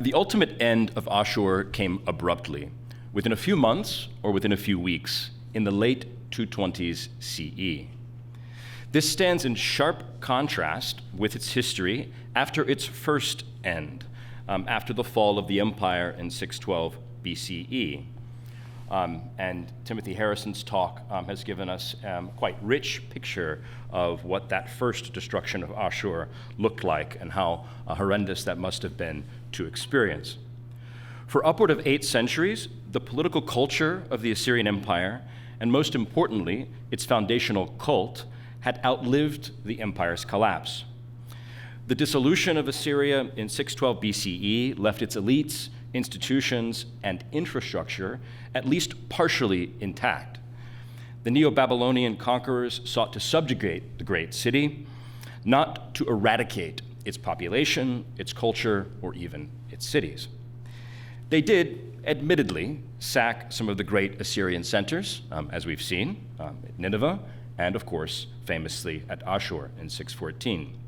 The ultimate end of Ashur came abruptly, within a few months or within a few weeks, in the late 220s CE. This stands in sharp contrast with its history after its first end, after the fall of the empire in 612 BCE. And Timothy Harrison's talk has given us a quite rich picture of what that first destruction of Ashur looked like and how horrendous that must have been to experience. For upward of 8 centuries, the political culture of the Assyrian Empire, and most importantly, its foundational cult, had outlived the empire's collapse. The dissolution of Assyria in 612 BCE left its elites, institutions, and infrastructure at least partially intact. The Neo-Babylonian conquerors sought to subjugate the great city, not to eradicate its population, its culture, or even its cities. They did, admittedly, sack some of the great Assyrian centers, as we've seen, at Nineveh, and of course, famously at Aššur in 614.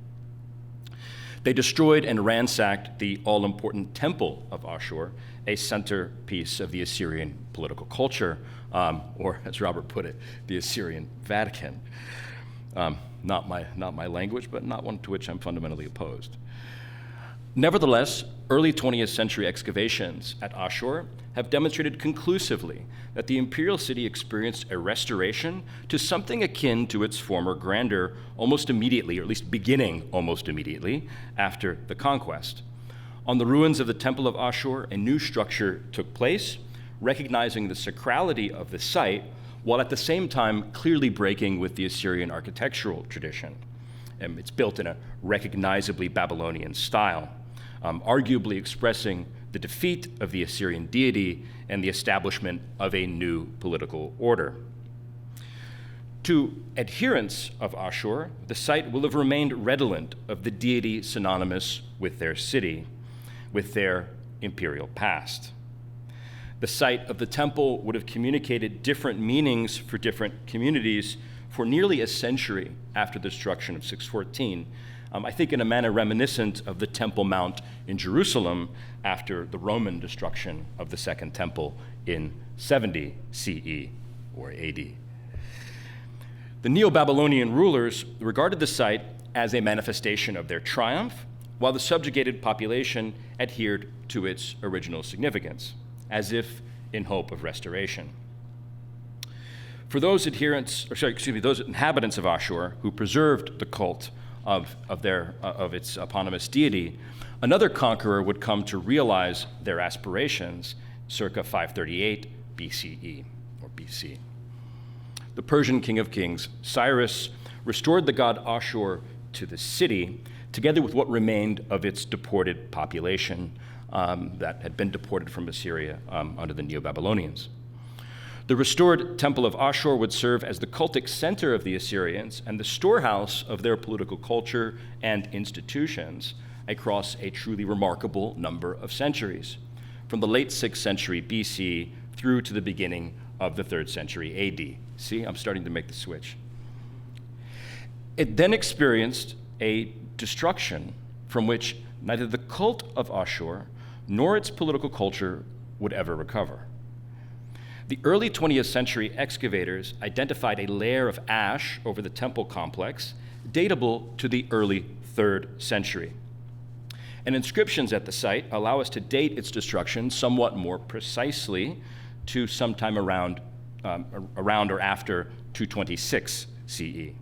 They destroyed and ransacked the all-important temple of Aššur, a centerpiece of the Assyrian political culture, or as Robert put it, the Assyrian Vatican. Not my language, but not one to which I'm fundamentally opposed. Nevertheless, early 20th century excavations at Aššur have demonstrated conclusively that the imperial city experienced a restoration to something akin to its former grandeur almost immediately, or at least beginning almost immediately, after the conquest. On the ruins of the Temple of Aššur, a new structure took place, recognizing the sacrality of the site, while at the same time clearly breaking with the Assyrian architectural tradition. It's built in a recognizably Babylonian style, arguably expressing the defeat of the Assyrian deity and the establishment of a new political order. To adherents of Aššur, the site will have remained redolent of the deity synonymous with their city, with their imperial past. The site of the temple would have communicated different meanings for different communities for nearly a century after the destruction of 614, I think in a manner reminiscent of the Temple Mount in Jerusalem after the Roman destruction of the Second Temple in 70 CE or AD. The Neo-Babylonian rulers regarded the site as a manifestation of their triumph, while the subjugated population adhered to its original significance, as if in hope of restoration. For those inhabitants of Aššur who preserved the cult of its eponymous deity, another conqueror would come to realize their aspirations circa 538 BCE or BC. The Persian king of kings, Cyrus, restored the god Ashur to the city, together with what remained of its deported population that had been deported from Assyria under the Neo-Babylonians. The restored temple of Aššur would serve as the cultic center of the Assyrians and the storehouse of their political culture and institutions across a truly remarkable number of centuries, from the late 6th century BC through to the beginning of the 3rd century AD. See, I'm starting to make the switch. It then experienced a destruction from which neither the cult of Aššur nor its political culture would ever recover. The early 20th century excavators identified a layer of ash over the temple complex, datable to the early 3rd century. And inscriptions at the site allow us to date its destruction somewhat more precisely to sometime around or after 226 CE.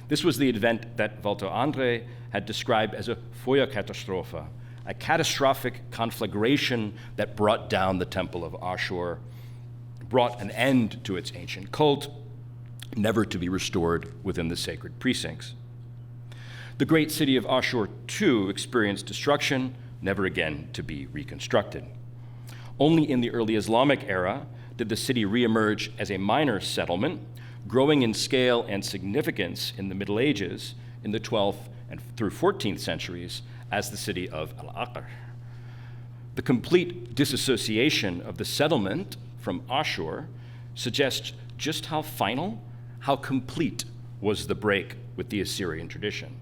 This was the event that Walter André had described as a Feuerkatastrophe, a catastrophic conflagration that brought down the temple of Aššur, brought an end to its ancient cult, never to be restored within the sacred precincts. The great city of Aššur, too, experienced destruction, never again to be reconstructed. Only in the early Islamic era did the city reemerge as a minor settlement, growing in scale and significance in the Middle Ages, in the 12th and through 14th centuries, as the city of Al-Aqr. The complete disassociation of the settlement from Aššur suggests just how final, how complete was the break with the Assyrian tradition.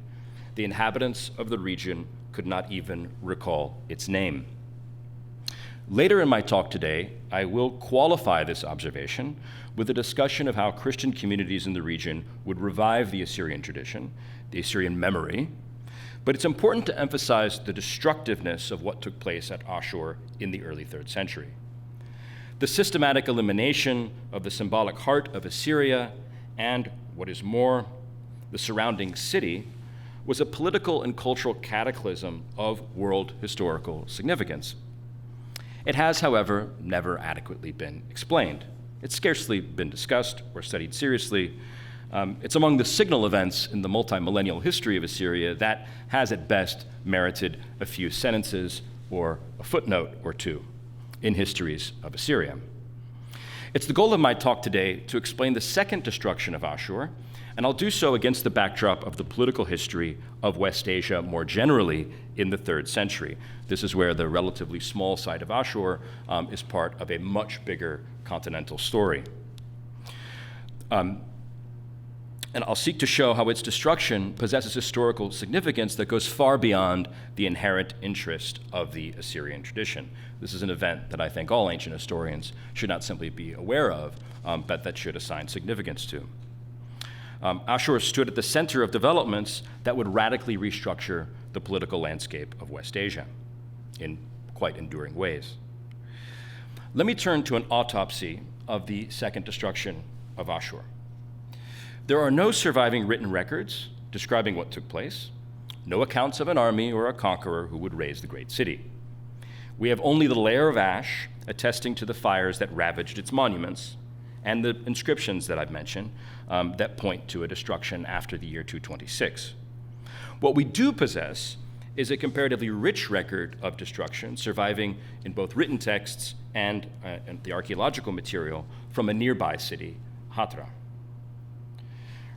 The inhabitants of the region could not even recall its name. Later in my talk today, I will qualify this observation with a discussion of how Christian communities in the region would revive the Assyrian tradition, the Assyrian memory, but it's important to emphasize the destructiveness of what took place at Aššur in the early 3rd century. The systematic elimination of the symbolic heart of Assyria and, what is more, the surrounding city was a political and cultural cataclysm of world historical significance. It has, however, never adequately been explained. It's scarcely been discussed or studied seriously. It's among the signal events in the multi-millennial history of Assyria that has at best merited a few sentences or a footnote or two in histories of Assyria. It's the goal of my talk today to explain the second destruction of Aššur, and I'll do so against the backdrop of the political history of West Asia more generally in the 3rd century. This is where the relatively small site of Aššur is part of a much bigger continental story. And I'll seek to show how its destruction possesses historical significance that goes far beyond the inherent interest of the Assyrian tradition. This is an event that I think all ancient historians should not simply be aware of, but that should assign significance to. Aššur stood at the center of developments that would radically restructure the political landscape of West Asia in quite enduring ways. Let me turn to an autopsy of the second destruction of Aššur. There are no surviving written records describing what took place, no accounts of an army or a conqueror who would raise the great city. We have only the layer of ash attesting to the fires that ravaged its monuments and the inscriptions that I've mentioned that point to a destruction after the year 226. What we do possess is a comparatively rich record of destruction surviving in both written texts and the archaeological material from a nearby city, Hatra.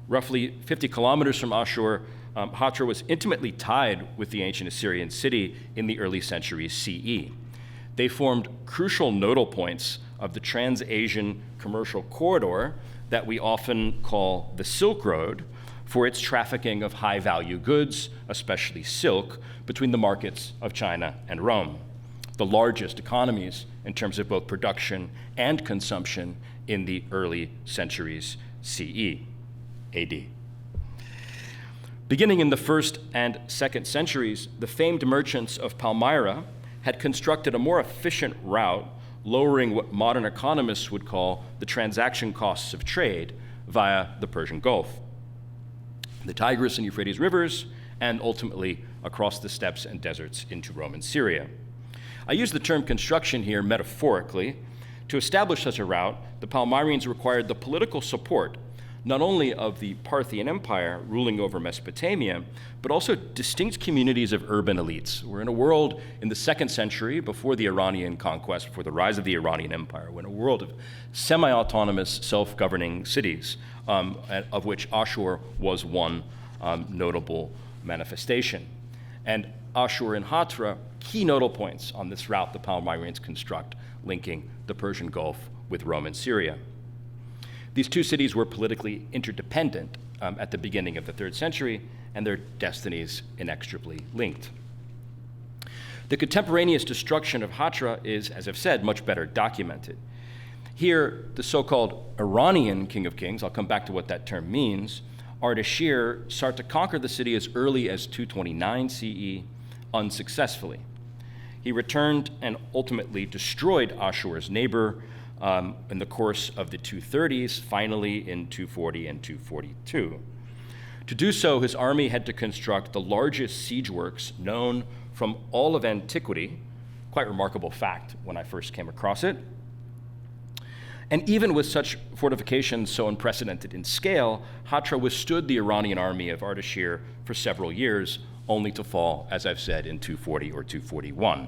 Roughly 50 kilometers from Aššur, Hatra was intimately tied with the ancient Assyrian city in the early centuries CE. They formed crucial nodal points of the Trans-Asian commercial corridor that we often call the Silk Road for its trafficking of high-value goods, especially silk, between the markets of China and Rome, the largest economies in terms of both production and consumption in the early centuries CE. AD. Beginning in the 1st and 2nd centuries, the famed merchants of Palmyra had constructed a more efficient route, lowering what modern economists would call the transaction costs of trade via the Persian Gulf, the Tigris and Euphrates rivers, and ultimately across the steppes and deserts into Roman Syria. I use the term construction here metaphorically. To establish such a route, the Palmyrans required the political support not only of the Parthian Empire ruling over Mesopotamia, but also distinct communities of urban elites. We're in a world in the 2nd century, before the Iranian conquest, before the rise of the Iranian Empire. We're in a world of semi-autonomous, self-governing cities, of which Aššur was one notable manifestation. And Aššur and Hatra, key nodal points on this route the Palmyrans construct, linking the Persian Gulf with Roman Syria. These two cities were politically interdependent at the beginning of the 3rd century, and their destinies inextricably linked. The contemporaneous destruction of Hatra is, as I've said, much better documented. Here, the so-called Iranian king of kings, I'll come back to what that term means, Ardashir sought to conquer the city as early as 229 CE, unsuccessfully. He returned and ultimately destroyed Aššur's neighbor in the course of the 230s, finally in 240 and 242. To do so, his army had to construct the largest siege works known from all of antiquity, quite remarkable fact when I first came across it. And even with such fortifications so unprecedented in scale, Hatra withstood the Iranian army of Ardashir for several years, only to fall, as I've said, in 240 or 241.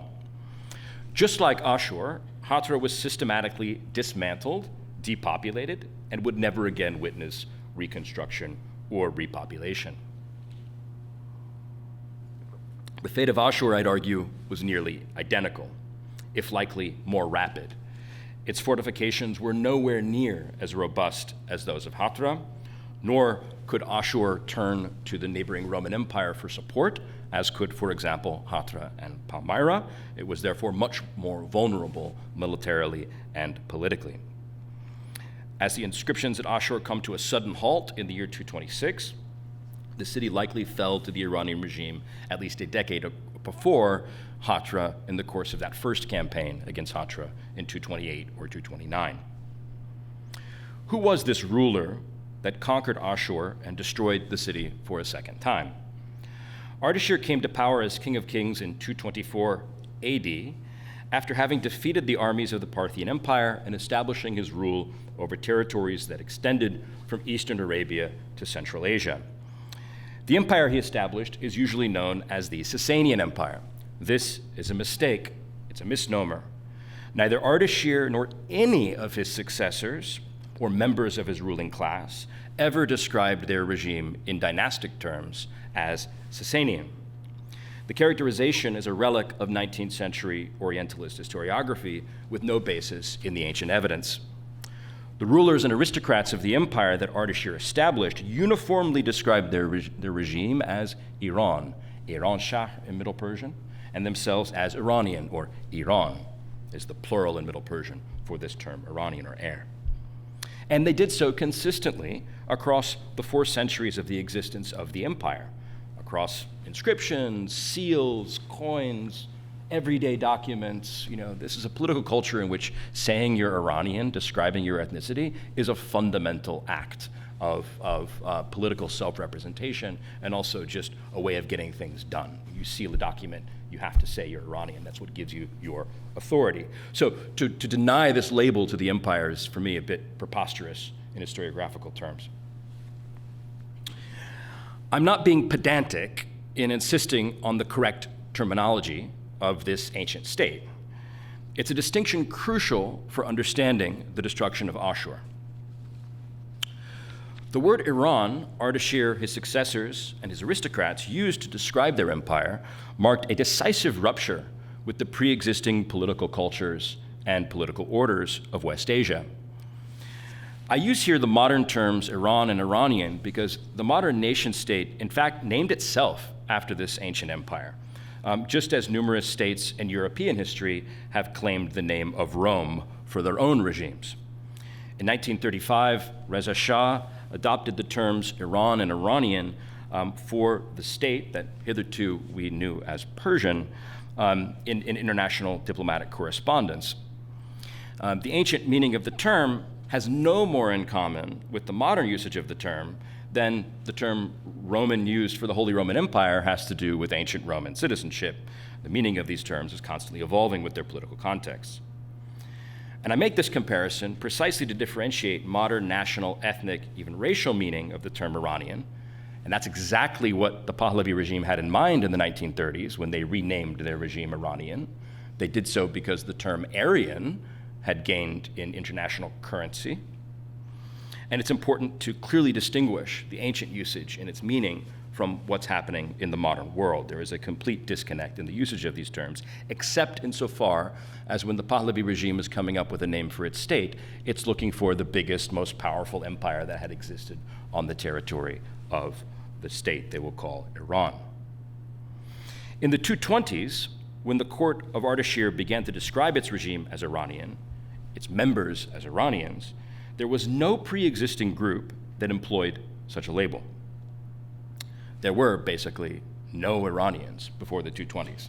Just like Aššur, Hatra was systematically dismantled, depopulated, and would never again witness reconstruction or repopulation. The fate of Aššur, I'd argue, was nearly identical, if likely more rapid. Its fortifications were nowhere near as robust as those of Hatra, nor could Aššur turn to the neighboring Roman Empire for support as could, for example, Hatra and Palmyra. It was therefore much more vulnerable militarily and politically. As the inscriptions at Aššur come to a sudden halt in the year 226, the city likely fell to the Iranian regime at least a decade before Hatra in the course of that first campaign against Hatra in 228 or 229. Who was this ruler that conquered Aššur and destroyed the city for a second time? Ardashir came to power as King of Kings in 224 AD after having defeated the armies of the Parthian Empire and establishing his rule over territories that extended from eastern Arabia to Central Asia. The empire he established is usually known as the Sasanian Empire. This is a mistake. It's a misnomer. Neither Ardashir nor any of his successors or members of his ruling class ever described their regime in dynastic terms as Sasanian. The characterization is a relic of 19th century Orientalist historiography with no basis in the ancient evidence. The rulers and aristocrats of the empire that Ardashir established uniformly described their regime as Iran, Iran Shah in Middle Persian, and themselves as Iranian, or Iran is the plural in Middle Persian for this term, Iranian or heir. And they did so consistently across the 4 centuries of the existence of the empire, across inscriptions, seals, coins, everyday documents. This is a political culture in which saying you're Iranian, describing your ethnicity, is a fundamental act of political self-representation and also just a way of getting things done. You seal a document, you have to say you're Iranian. That's what gives you your authority. So to deny this label to the empire is, for me, a bit preposterous in historiographical terms. I'm not being pedantic in insisting on the correct terminology of this ancient state. It's a distinction crucial for understanding the destruction of Aššur. The word Iran, Ardashir, his successors, and his aristocrats used to describe their empire marked a decisive rupture with the pre-existing political cultures and political orders of West Asia. I use here the modern terms Iran and Iranian because the modern nation-state, in fact, named itself after this ancient empire, just as numerous states in European history have claimed the name of Rome for their own regimes. In 1935, Reza Shah adopted the terms Iran and Iranian for the state that hitherto we knew as Persian in international diplomatic correspondence. The ancient meaning of the term has no more in common with the modern usage of the term than the term Roman used for the Holy Roman Empire has to do with ancient Roman citizenship. The meaning of these terms is constantly evolving with their political contexts. And I make this comparison precisely to differentiate modern national, ethnic, even racial meaning of the term Iranian. And that's exactly what the Pahlavi regime had in mind in the 1930s when they renamed their regime Iranian. They did so because the term Aryan had gained in international currency. And it's important to clearly distinguish the ancient usage and its meaning from what's happening in the modern world. There is a complete disconnect in the usage of these terms, except insofar as when the Pahlavi regime is coming up with a name for its state, it's looking for the biggest, most powerful empire that had existed on the territory of the state they will call Iran. In the 220s, when the court of Ardashir began to describe its regime as Iranian, its members as Iranians, there was no pre-existing group that employed such a label. There were basically no Iranians before the 220s.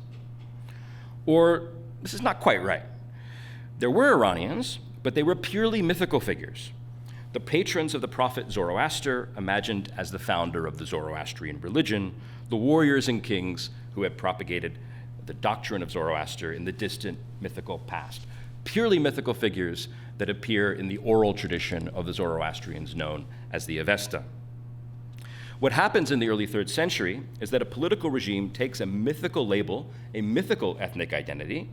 Or, this is not quite right. There were Iranians, but they were purely mythical figures. The patrons of the prophet Zoroaster, imagined as the founder of the Zoroastrian religion, the warriors and kings who had propagated the doctrine of Zoroaster in the distant mythical past. Purely mythical figures that appear in the oral tradition of the Zoroastrians known as the Avesta. What happens in the early 3rd century is that a political regime takes a mythical label, a mythical ethnic identity,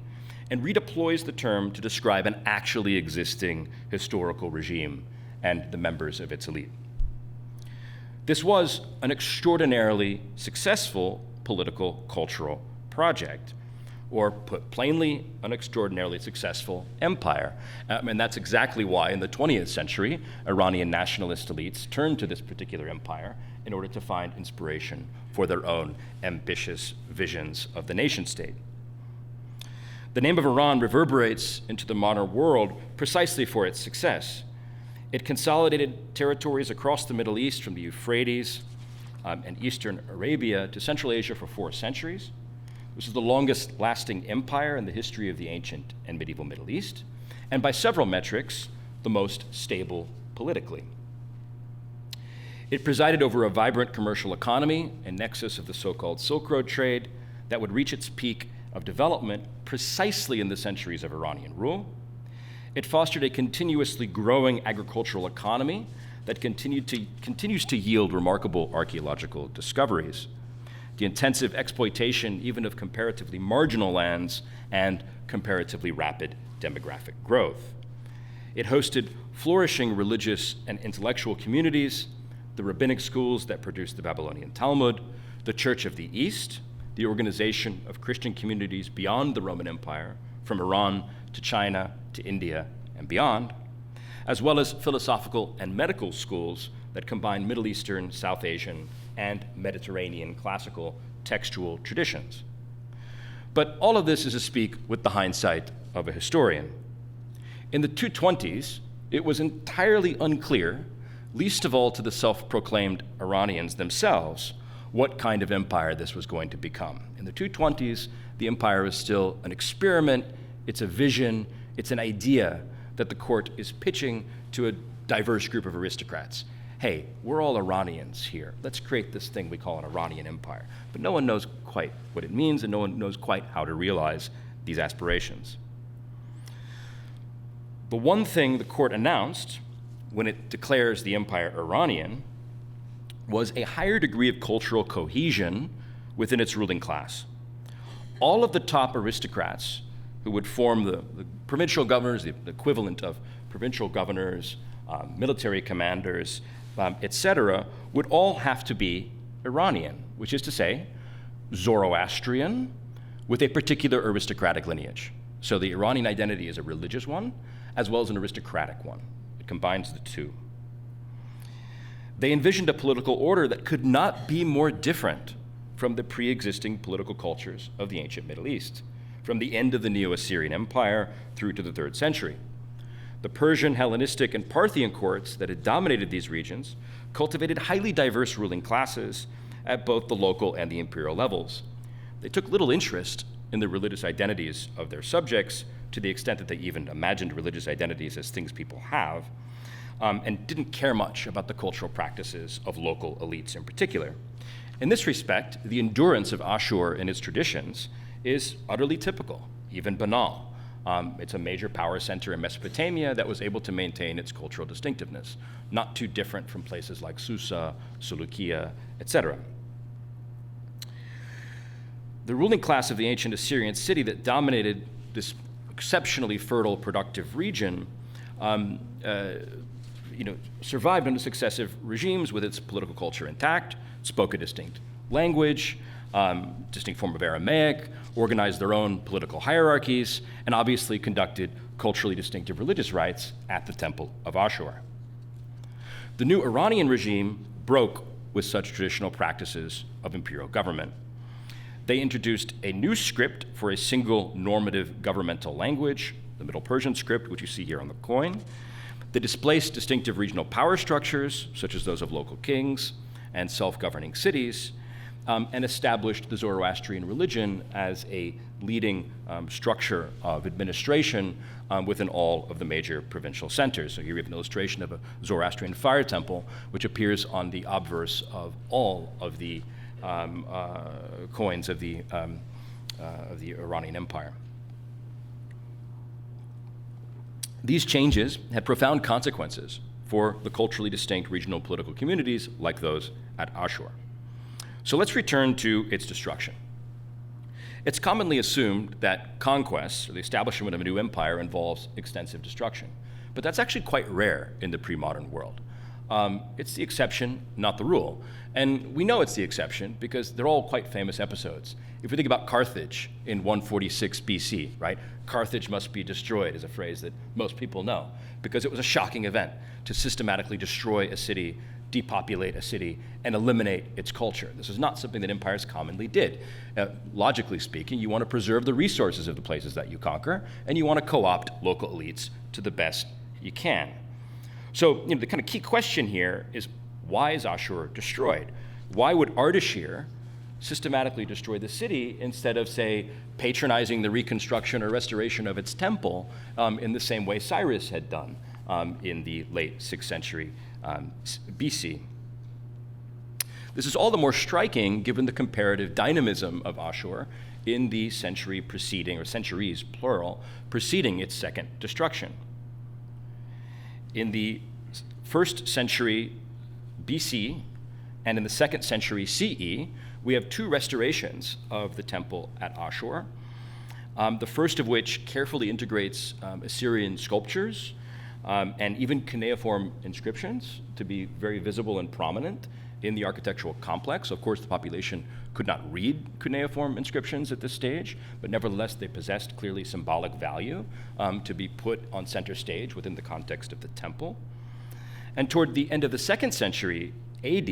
and redeploys the term to describe an actually existing historical regime and the members of its elite. This was an extraordinarily successful political cultural project, or put plainly, an extraordinarily successful empire. And that's exactly why in the 20th century, Iranian nationalist elites turned to this particular empire in order to find inspiration for their own ambitious visions of the nation-state. The name of Iran reverberates into the modern world precisely for its success. It consolidated territories across the Middle East from the Euphrates and Eastern Arabia to Central Asia for 4 centuries. This is the longest lasting empire in the history of the ancient and medieval Middle East, and by several metrics, the most stable politically. It presided over a vibrant commercial economy, a nexus of the so-called Silk Road trade that would reach its peak of development precisely in the centuries of Iranian rule. It fostered a continuously growing agricultural economy that continues to yield remarkable archaeological discoveries. The intensive exploitation even of comparatively marginal lands and comparatively rapid demographic growth. It hosted flourishing religious and intellectual communities, the rabbinic schools that produced the Babylonian Talmud, the Church of the East, the organization of Christian communities beyond the Roman Empire, from Iran to China to India and beyond, as well as philosophical and medical schools that combine Middle Eastern, South Asian, and Mediterranean classical textual traditions. But all of this is to speak with the hindsight of a historian. In the 220s, it was entirely unclear, least of all to the self-proclaimed Iranians themselves, what kind of empire this was going to become. In the 220s, the empire is still an experiment, it's a vision, it's an idea that the court is pitching to a diverse group of aristocrats. Hey, we're all Iranians here. Let's create this thing we call an Iranian empire. But no one knows quite what it means, and no one knows quite how to realize these aspirations. The one thing the court announced when it declares the empire Iranian was a higher degree of cultural cohesion within its ruling class. All of the top aristocrats who would form the provincial governors, the equivalent of provincial governors, military commanders, etc., would all have to be Iranian, which is to say, Zoroastrian with a particular aristocratic lineage. So the Iranian identity is a religious one, as well as an aristocratic one. It combines the two. They envisioned a political order that could not be more different from the pre-existing political cultures of the ancient Middle East, from the end of the Neo-Assyrian Empire through to the 3rd century. The Persian, Hellenistic, and Parthian courts that had dominated these regions cultivated highly diverse ruling classes at both the local and the imperial levels. They took little interest in the religious identities of their subjects, to the extent that they even imagined religious identities as things people have, and didn't care much about the cultural practices of local elites in particular. In this respect, the endurance of Ashur and its traditions is utterly typical, even banal. It's a major power center in Mesopotamia that was able to maintain its cultural distinctiveness, not too different from places like Susa, Seleucia, etc. The ruling class of the ancient Assyrian city that dominated this exceptionally fertile, productive region survived under successive regimes with its political culture intact, spoke a distinct language, distinct form of Aramaic, organized their own political hierarchies, and obviously conducted culturally distinctive religious rites at the temple of Aššur. The new Iranian regime broke with such traditional practices of imperial government. They introduced a new script for a single normative governmental language, the Middle Persian script, which you see here on the coin. They displaced distinctive regional power structures, such as those of local kings and self-governing cities, and established the Zoroastrian religion as a leading structure of administration within all of the major provincial centers. So here we have an illustration of a Zoroastrian fire temple, which appears on the obverse of all of the coins of the Iranian Empire. These changes had profound consequences for the culturally distinct regional political communities like those at Aššur. So let's return to its destruction. It's commonly assumed that conquest, or the establishment of a new empire, involves extensive destruction. But that's actually quite rare in the pre-modern world. It's the exception, not the rule. And we know it's the exception because they're all quite famous episodes. If we think about Carthage in 146 BC, right? Carthage must be destroyed is a phrase that most people know because it was a shocking event to systematically destroy a city depopulate a city and eliminate its culture. This is not something that empires commonly did. Logically speaking, you want to preserve the resources of the places that you conquer, and you want to co-opt local elites to the best you can. So, the kind of key question here is, why is Ashur destroyed? Why would Ardashir systematically destroy the city instead of, say, patronizing the reconstruction or restoration of its temple in the same way Cyrus had done in the late 6th century BC? This is all the more striking given the comparative dynamism of Ashur in the century preceding, or centuries plural, preceding its second destruction. In the 1st century BC and in the 2nd century CE, we have two restorations of the temple at Ashur, the first of which carefully integrates Assyrian sculptures and even cuneiform inscriptions to be very visible and prominent in the architectural complex. Of course, the population could not read cuneiform inscriptions at this stage, but nevertheless, they possessed clearly symbolic value to be put on center stage within the context of the temple. And toward the end of the 2nd century AD,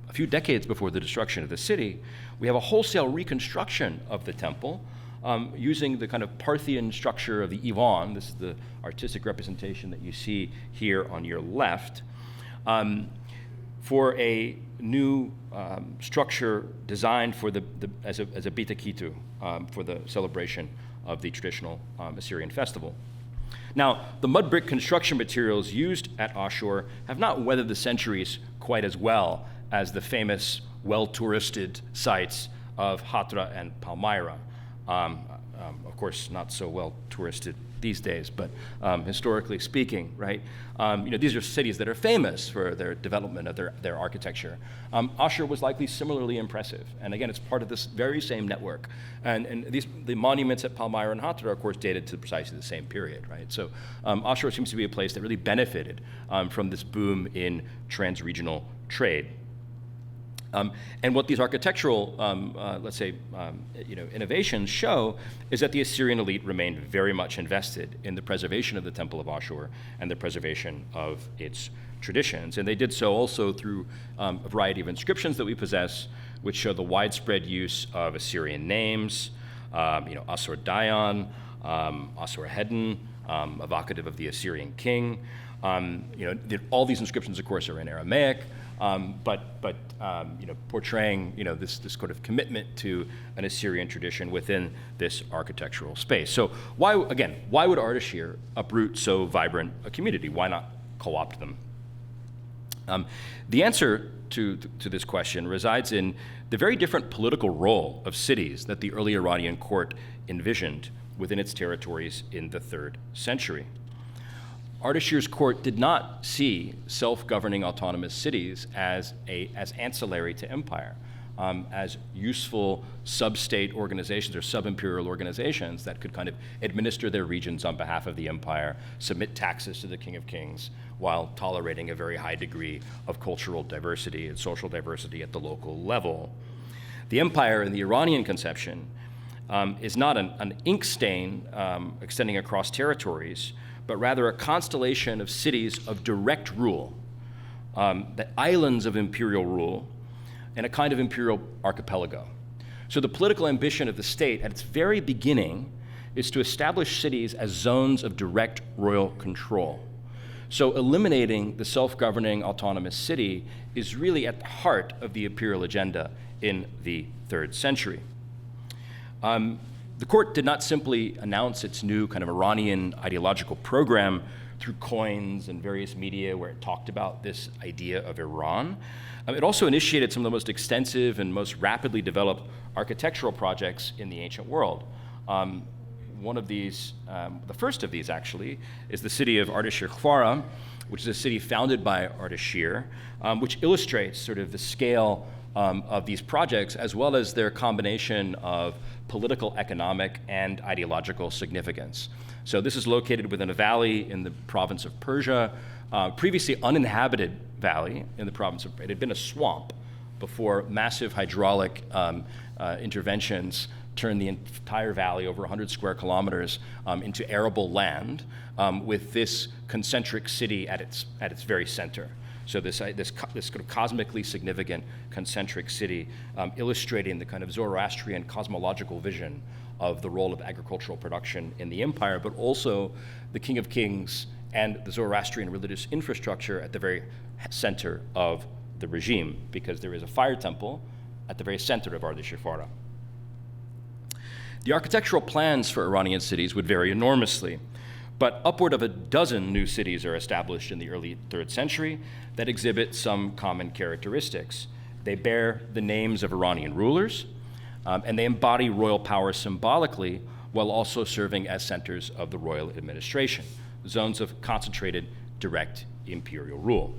a few decades before the destruction of the city, we have a wholesale reconstruction of the temple using the kind of Parthian structure of the Ivan. This is the artistic representation that you see here on your left, for a new structure designed for as a bitakitu for the celebration of the traditional Assyrian festival. Now, the mud brick construction materials used at Ashur have not weathered the centuries quite as well as the famous, well-touristed sites of Hatra and Palmyra. Of course, not so well-touristed these days, but historically speaking, right? These are cities that are famous for their development of their architecture. Ashur was likely similarly impressive, and again, it's part of this very same network. And the monuments at Palmyra and Hatra are, of course, dated to precisely the same period, right? So Ashur seems to be a place that really benefited from this boom in trans-regional trade. And what these architectural, innovations show is that the Assyrian elite remained very much invested in the preservation of the Temple of Ashur and the preservation of its traditions. And they did so also through a variety of inscriptions that we possess, which show the widespread use of Assyrian names, Assur Dayan, Assur Hedin, evocative of the Assyrian king. All these inscriptions, of course, are in Aramaic. But portraying this sort of commitment to an Assyrian tradition within this architectural space. So why would Ardashir uproot so vibrant a community? Why not co-opt them? The answer to this question resides in the very different political role of cities that the early Iranian court envisioned within its territories in the 3rd century. Ardashir's court did not see self-governing autonomous cities as ancillary to empire, as useful sub-state organizations or sub-imperial organizations that could kind of administer their regions on behalf of the empire, submit taxes to the King of Kings, while tolerating a very high degree of cultural diversity and social diversity at the local level. The empire in the Iranian conception is not an ink stain extending across territories, but rather a constellation of cities of direct rule, the islands of imperial rule, and a kind of imperial archipelago. So the political ambition of the state at its very beginning is to establish cities as zones of direct royal control. So eliminating the self-governing autonomous city is really at the heart of the imperial agenda in the 3rd century. The court did not simply announce its new kind of Iranian ideological program through coins and various media where it talked about this idea of Iran. It also initiated some of the most extensive and most rapidly developed architectural projects in the ancient world. One of these, the first of these actually, is the city of Ardashir, which is a city founded by Ardashir, which illustrates sort of the scale of these projects, as well as their combination of political, economic, and ideological significance. So this is located within a valley in the province of Persia, previously uninhabited valley in the province of, it had been a swamp before massive hydraulic interventions turned the entire valley, over 100 square kilometers, into arable land, with this concentric city at its very center. So this kind of cosmically significant concentric city, illustrating the kind of Zoroastrian cosmological vision of the role of agricultural production in the empire, but also the King of Kings and the Zoroastrian religious infrastructure at the very center of the regime, because there is a fire temple at the very center of Ardashir. The architectural plans for Iranian cities would vary enormously, but upward of a dozen new cities are established in the early 3rd century that exhibit some common characteristics. They bear the names of Iranian rulers, and they embody royal power symbolically while also serving as centers of the royal administration, zones of concentrated direct imperial rule.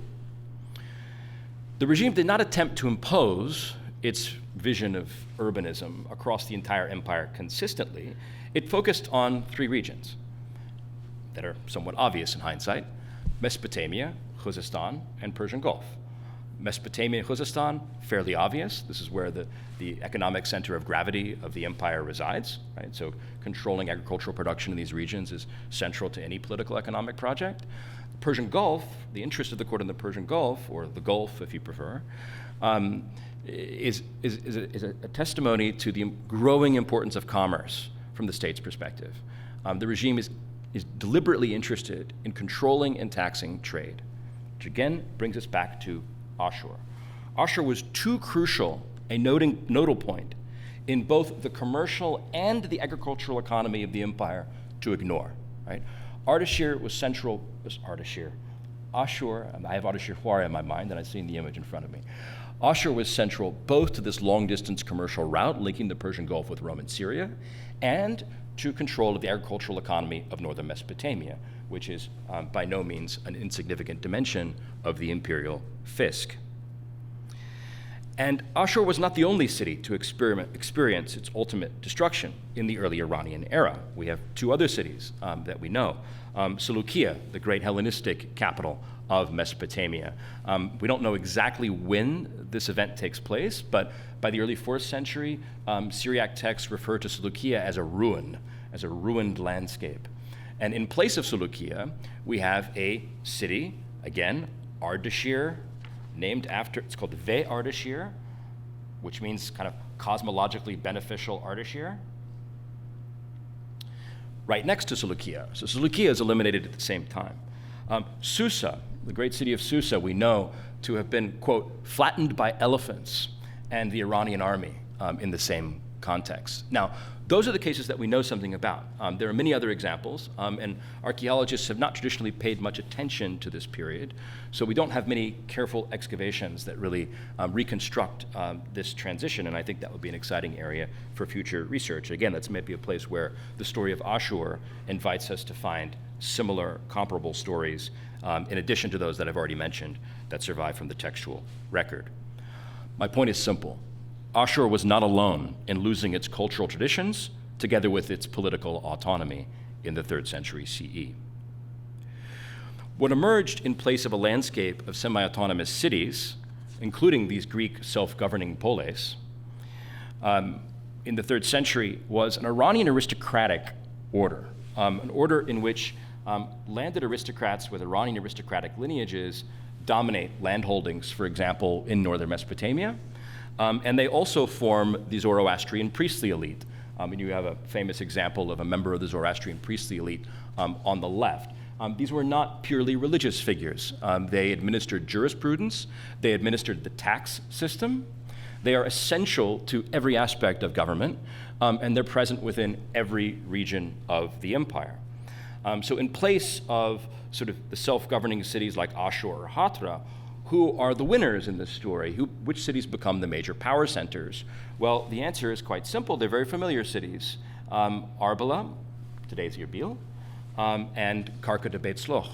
The regime did not attempt to impose its vision of urbanism across the entire empire consistently. It focused on 3 regions that are somewhat obvious in hindsight: Mesopotamia, Khuzestan, and Persian Gulf. Mesopotamia and Khuzestan, fairly obvious. This is where the economic center of gravity of the empire resides, right? So controlling agricultural production in these regions is central to any political economic project. The Persian Gulf, the interest of the court in the Persian Gulf, or the Gulf if you prefer, is a testimony to the growing importance of commerce from the state's perspective. The regime is deliberately interested in controlling and taxing trade, which again brings us back to Aššur. Aššur was too crucial a nodal point in both the commercial and the agricultural economy of the empire to ignore, right? Ardashir was central, Aššur, I have Ardashir in my mind, and I've seen the image in front of me. Aššur was central both to this long-distance commercial route linking the Persian Gulf with Roman Syria and to control of the agricultural economy of northern Mesopotamia, which is by no means an insignificant dimension of the imperial fisc. And Aššur was not the only city to experience its ultimate destruction in the early Iranian era. We have 2 other cities that we know. Seleucia, the great Hellenistic capital of Mesopotamia. We don't know exactly when this event takes place, but by the early 4th century, Syriac texts refer to Seleucia as a ruined landscape. And in place of Seleucia, we have a city, again, Ardashir, named after, it's called Ve Ardashir, which means kind of cosmologically beneficial Ardashir, right next to Seleucia. So Seleucia is eliminated at the same time. Susa, the great city of Susa, we know to have been, quote, flattened by elephants and the Iranian army in the same context. Now, those are the cases that we know something about. There are many other examples, and archaeologists have not traditionally paid much attention to this period, so we don't have many careful excavations that really reconstruct this transition, and I think that would be an exciting area for future research. Again, that's maybe a place where the story of Aššur invites us to find similar, comparable stories, in addition to those that I've already mentioned that survive from the textual record. My point is simple. Aššur was not alone in losing its cultural traditions together with its political autonomy in the 3rd century CE. What emerged in place of a landscape of semi-autonomous cities, including these Greek self-governing polis, in the 3rd century was an Iranian aristocratic order, an order in which landed aristocrats with Iranian aristocratic lineages dominate landholdings, for example, in northern Mesopotamia. And they also form the Zoroastrian priestly elite. And you have a famous example of a member of the Zoroastrian priestly elite on the left. These were not purely religious figures. They administered jurisprudence, they administered the tax system. They are essential to every aspect of government, and they're present within every region of the empire. So in place of sort of the self-governing cities like Aššur or Hatra, who are the winners in this story? Which cities become the major power centers? Well, the answer is quite simple. They're very familiar cities. Arbela, today's Erbil, and Karka de Beit Sloch,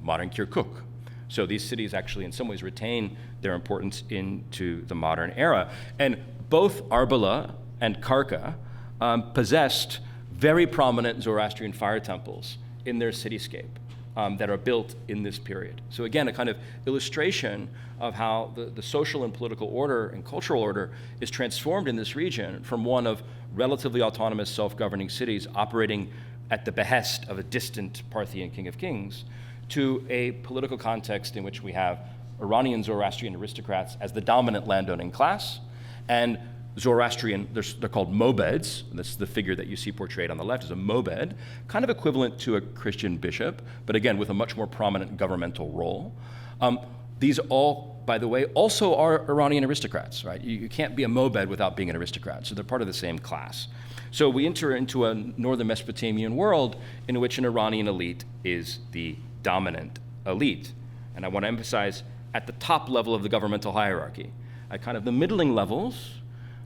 modern Kirkuk. So these cities actually in some ways retain their importance into the modern era. And both Arbela and Karka possessed very prominent Zoroastrian fire temples in their cityscape. That are built in this period. So again, a kind of illustration of how the social and political order and cultural order is transformed in this region from one of relatively autonomous self-governing cities operating at the behest of a distant Parthian king of kings to a political context in which we have Iranian Zoroastrian aristocrats as the dominant landowning class, and Zoroastrian, they're called mobeds. This is the figure that you see portrayed on the left as a mobed, kind of equivalent to a Christian bishop, but again with a much more prominent governmental role. These all, by the way, also are Iranian aristocrats, right? You can't be a mobed without being an aristocrat, so they're part of the same class. So we enter into a northern Mesopotamian world in which an Iranian elite is the dominant elite. And I want to emphasize at the top level of the governmental hierarchy. At kind of the middling levels,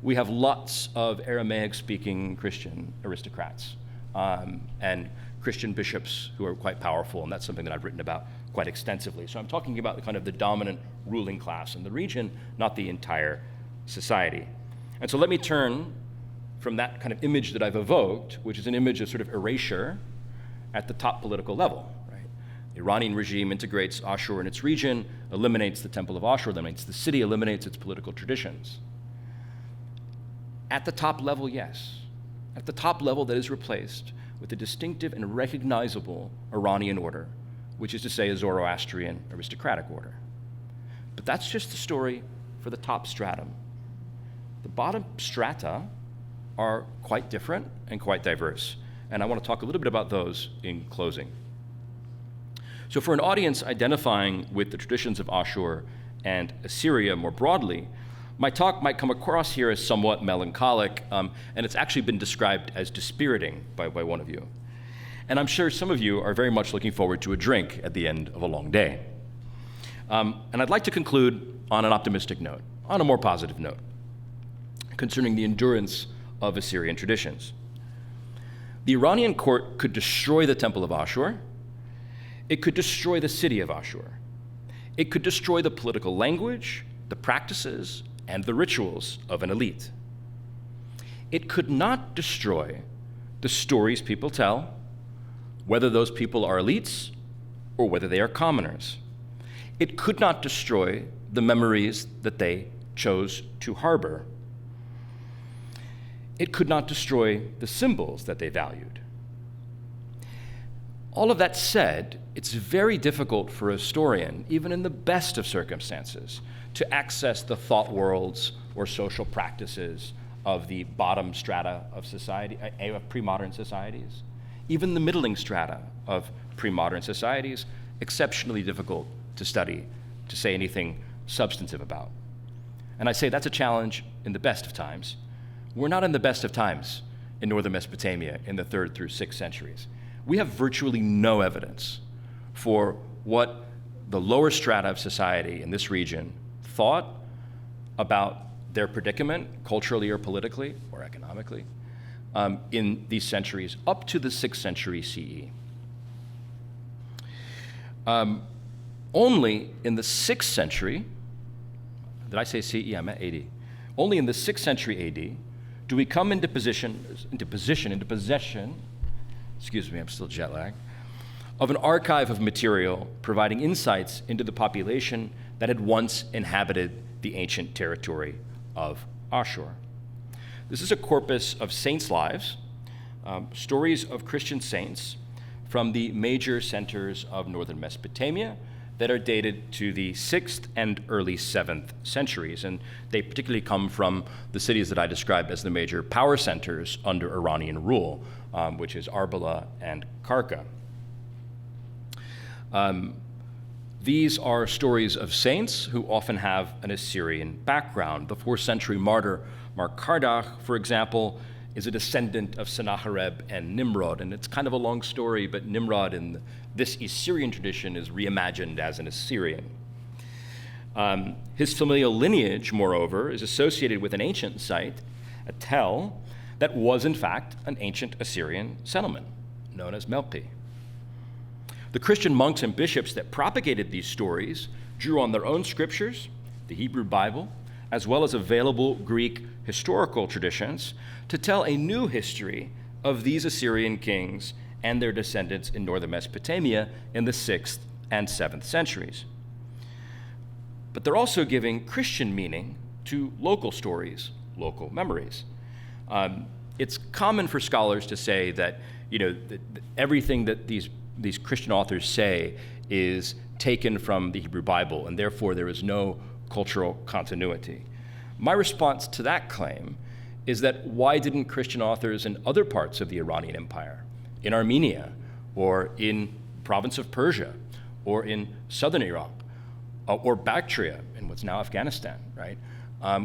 we have lots of Aramaic-speaking Christian aristocrats and Christian bishops who are quite powerful, and that's something that I've written about quite extensively. So I'm talking about kind of the dominant ruling class in the region, not the entire society. And so let me turn from that kind of image that I've evoked, which is an image of sort of erasure at the top political level. The Iranian regime integrates Ashur in its region, eliminates the temple of Ashur, eliminates the city, eliminates its political traditions. At the top level, yes. At the top level, that is replaced with a distinctive and recognizable Iranian order, which is to say a Zoroastrian aristocratic order. But that's just the story for the top stratum. The bottom strata are quite different and quite diverse, and I want to talk a little bit about those in closing. So for an audience identifying with the traditions of Ashur and Assyria more broadly, my talk might come across here as somewhat melancholic, and it's actually been described as dispiriting by one of you. And I'm sure some of you are very much looking forward to a drink at the end of a long day. And I'd like to conclude on an optimistic note, on a more positive note, concerning the endurance of Assyrian traditions. The Iranian court could destroy the temple of Ashur. It could destroy the city of Ashur. It could destroy the political language, the practices, and the rituals of an elite. It could not destroy the stories people tell, whether those people are elites or whether they are commoners. It could not destroy the memories that they chose to harbor. It could not destroy the symbols that they valued. All of that said, it's very difficult for a historian, even in the best of circumstances, to access the thought worlds or social practices of the bottom strata of society, of pre-modern societies. Even the middling strata of pre-modern societies, exceptionally difficult to study, to say anything substantive about. And I say that's a challenge in the best of times. We're not in the best of times in northern Mesopotamia in the 3rd through 6th centuries. We have virtually no evidence for what the lower strata of society in this region thought about their predicament, culturally or politically or economically, in these centuries up to the 6th century CE. Only in the 6th century, did I say CE? I meant AD. Only in the 6th century AD do we come into possession, excuse me, I'm still jet lagged, of an archive of material providing insights into the population that had once inhabited the ancient territory of Ashur. This is a corpus of saints' lives, stories of Christian saints from the major centers of northern Mesopotamia that are dated to the 6th and early 7th centuries. And they particularly come from the cities that I described as the major power centers under Iranian rule, which is Arbela and Karka. These are stories of saints who often have an Assyrian background. The 4th century martyr Mark Kardach, for example, is a descendant of Sennacherib and Nimrod. And it's kind of a long story, but Nimrod in this Assyrian tradition is reimagined as an Assyrian. His familial lineage, moreover, is associated with an ancient site, a tell, that was in fact an ancient Assyrian settlement, known as Melpi. The Christian monks and bishops that propagated these stories drew on their own scriptures, the Hebrew Bible, as well as available Greek historical traditions to tell a new history of these Assyrian kings and their descendants in northern Mesopotamia in the 6th and 7th centuries. But they're also giving Christian meaning to local stories, local memories. It's common for scholars to say that, that everything that these these Christian authors say is taken from the Hebrew Bible, and therefore there is no cultural continuity. My response to that claim is that why didn't Christian authors in other parts of the Iranian Empire, in Armenia, or in province of Persia, or in southern Iraq, or Bactria in what's now Afghanistan, right?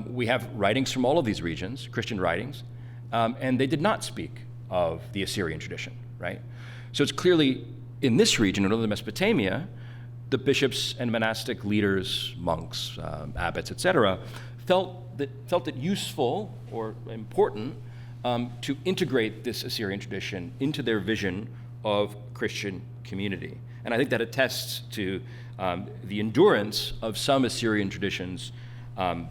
We have writings from all of these regions, Christian writings, and they did not speak of the Assyrian tradition, right? So it's clearly in this region, in northern Mesopotamia, the bishops and monastic leaders, monks, abbots, etc., felt it useful or important to integrate this Assyrian tradition into their vision of Christian community. And I think that attests to the endurance of some Assyrian traditions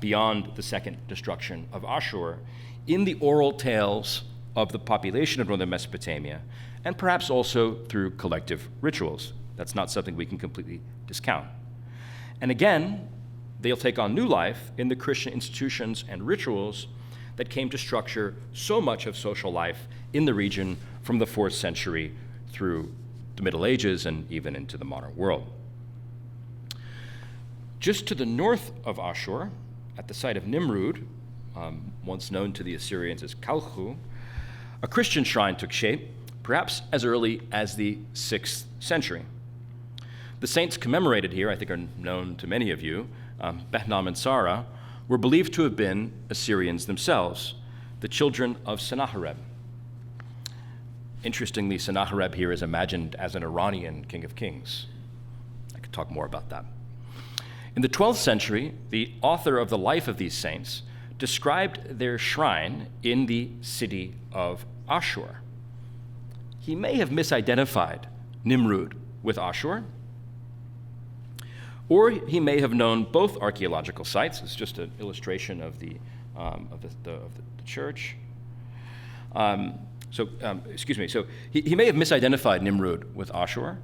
beyond the second destruction of Ashur in the oral tales of the population of northern Mesopotamia, and perhaps also through collective rituals. That's not something we can completely discount. And again, they'll take on new life in the Christian institutions and rituals that came to structure so much of social life in the region from the 4th century through the Middle Ages and even into the modern world. Just to the north of Aššur, at the site of Nimrud, once known to the Assyrians as Kalchu, a Christian shrine took shape, perhaps as early as the 6th century. The saints commemorated here, I think are known to many of you, Behnam and Sara, were believed to have been Assyrians themselves, the children of Sennacherib. Interestingly, Sennacherib here is imagined as an Iranian king of kings. I could talk more about that. In the 12th century, the author of the life of these saints described their shrine in the city of Aššur. He may have misidentified Nimrud with Aššur, or he may have known both archaeological sites. It's just an illustration of the church. So he may have misidentified Nimrud with Aššur,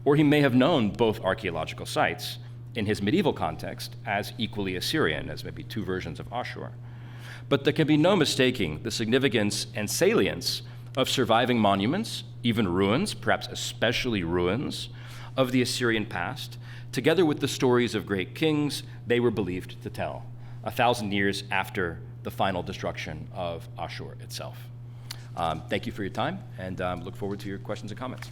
or he may have known both archaeological sites in his medieval context as equally Assyrian, as maybe two versions of Aššur. But there can be no mistaking the significance and salience of surviving monuments, even ruins, perhaps especially ruins, of the Assyrian past, together with the stories of great kings they were believed to tell, 1,000 years after the final destruction of Aššur itself. Thank you for your time, and look forward to your questions and comments.